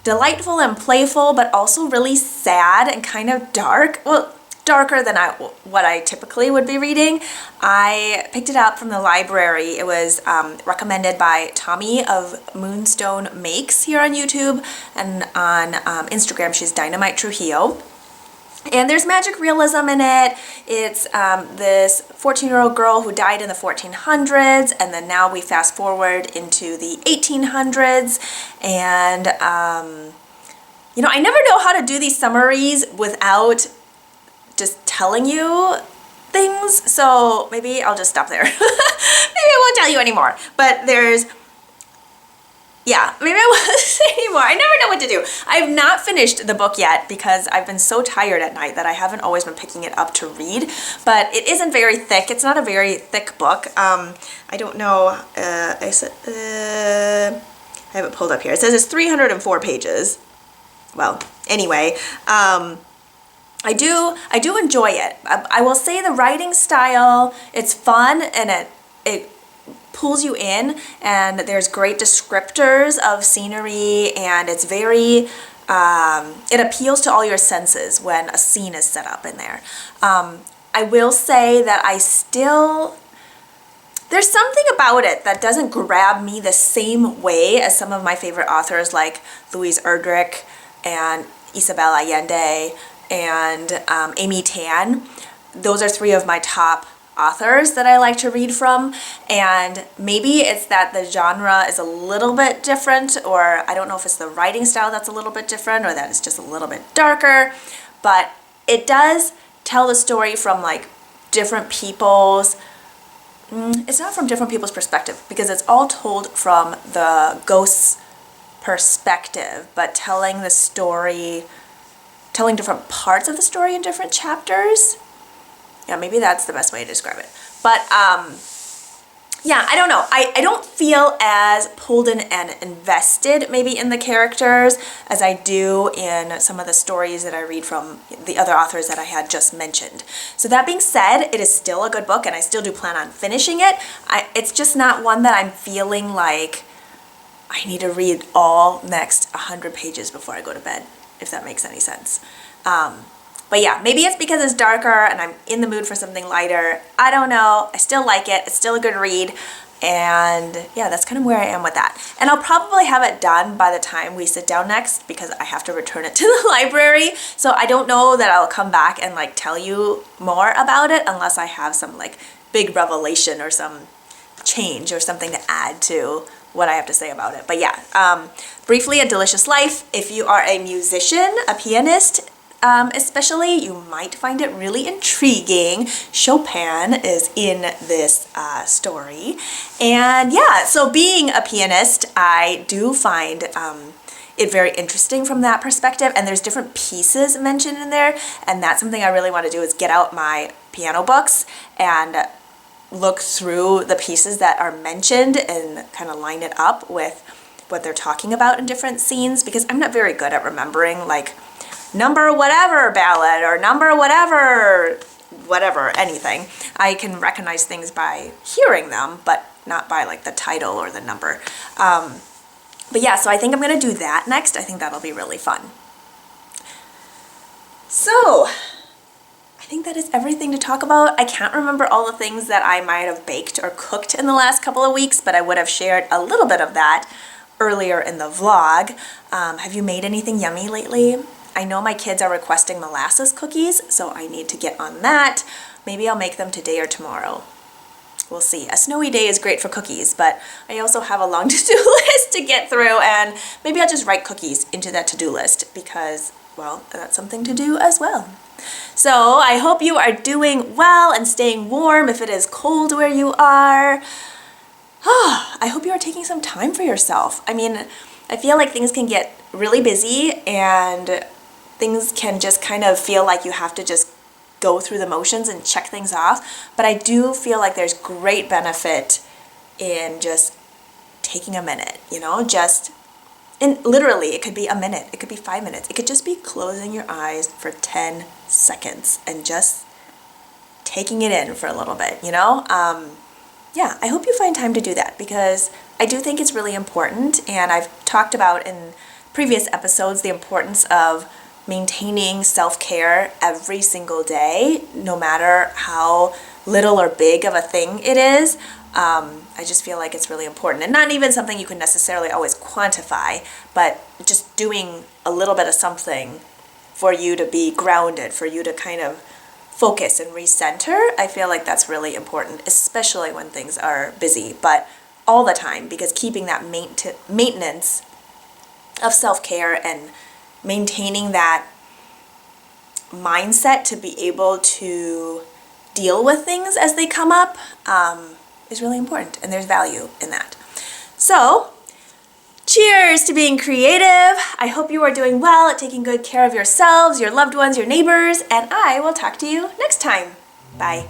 delightful and playful, but also really sad and kind of dark. Well, darker than what I typically would be reading. I picked it up from the library. It was recommended by Tommy of Moonstone Makes here on YouTube, and on Instagram she's Dynamite Trujillo. And there's magic realism in it. It's this 14-year-old girl who died in the 1400s, and then now we fast forward into the 1800s. And, you know, I never know how to do these summaries without just telling you things, so maybe I'll just stop there. Maybe I won't tell you anymore. But there's yeah, maybe I won't say anymore. I never know what to do. I have not finished the book yet because I've been so tired at night that I haven't always been picking it up to read, but it isn't very thick. It's not a very thick book. I don't know, I have it pulled up here. It says it's 304 pages. Well, anyway, I do enjoy it. I will say the writing style, it's fun and it pulls you in, and there's great descriptors of scenery, and it's very, it appeals to all your senses when a scene is set up in there. I will say that there's something about it that doesn't grab me the same way as some of my favorite authors like Louise Erdrich and Isabel Allende and Amy Tan. Those are three of my top authors that I like to read from, and maybe it's that the genre is a little bit different, or I don't know if it's the writing style that's a little bit different, or that it's just a little bit darker, but it does tell the story from like different people's, it's not from different people's perspective because it's all told from the ghost's perspective, but telling the story, telling different parts of the story in different chapters. Yeah, maybe that's the best way to describe it. But yeah, I don't know. I don't feel as pulled in and invested maybe in the characters as I do in some of the stories that I read from the other authors that I had just mentioned. So that being said, it is still a good book and I still do plan on finishing it. It's just not one that I'm feeling like I need to read all next 100 pages before I go to bed, if that makes any sense. But yeah, maybe it's because it's darker and I'm in the mood for something lighter. I don't know. I still like it. It's still a good read. And yeah, that's kind of where I am with that. And I'll probably have it done by the time we sit down next because I have to return it to the library. So I don't know that I'll come back and like tell you more about it unless I have some like big revelation or some change or something to add to what I have to say about it. But yeah, briefly, A Delicious Life. If you are a musician, a pianist, especially, you might find it really intriguing. Chopin is in this story. And yeah, so being a pianist, I do find it very interesting from that perspective. And there's different pieces mentioned in there. And that's something I really want to do is get out my piano books and look through the pieces that are mentioned and kind of line it up with what they're talking about in different scenes, because I'm not very good at remembering like number whatever ballad or number whatever anything. I can recognize things by hearing them, but not by like the title or the number. But yeah, so I think I'm gonna do that next. I think that'll be really fun. So I think that is everything to talk about. I can't remember all the things that I might have baked or cooked in the last couple of weeks, but I would have shared a little bit of that earlier in the vlog. Have you made anything yummy lately? I know my kids are requesting molasses cookies, so I need to get on that. Maybe I'll make them today or tomorrow. We'll see. A snowy day is great for cookies, but I also have a long to-do list to get through, and maybe I'll just write cookies into that to-do list because, well, that's something to do as well. So I hope you are doing well and staying warm if it is cold where you are. I hope you are taking some time for yourself. I mean, I feel like things can get really busy and things can just kind of feel like you have to just go through the motions and check things off. But I do feel like there's great benefit in just taking a minute, you know, and literally it could be a minute, it could be 5 minutes, it could just be closing your eyes for 10 seconds and just taking it in for a little bit, you know? Yeah, I hope you find time to do that because I do think it's really important, and I've talked about in previous episodes the importance of maintaining self-care every single day, no matter how little or big of a thing it is. I just feel like it's really important, and not even something you can necessarily always quantify, but just doing a little bit of something for you to be grounded, for you to kind of focus and recenter. I feel like that's really important, especially when things are busy, but all the time, because keeping that maintenance of self-care and maintaining that mindset to be able to deal with things as they come up is really important, and there's value in that. So Cheers to being creative. I hope you are doing well at taking good care of yourselves, your loved ones, your neighbors, and I will talk to you next time. Bye.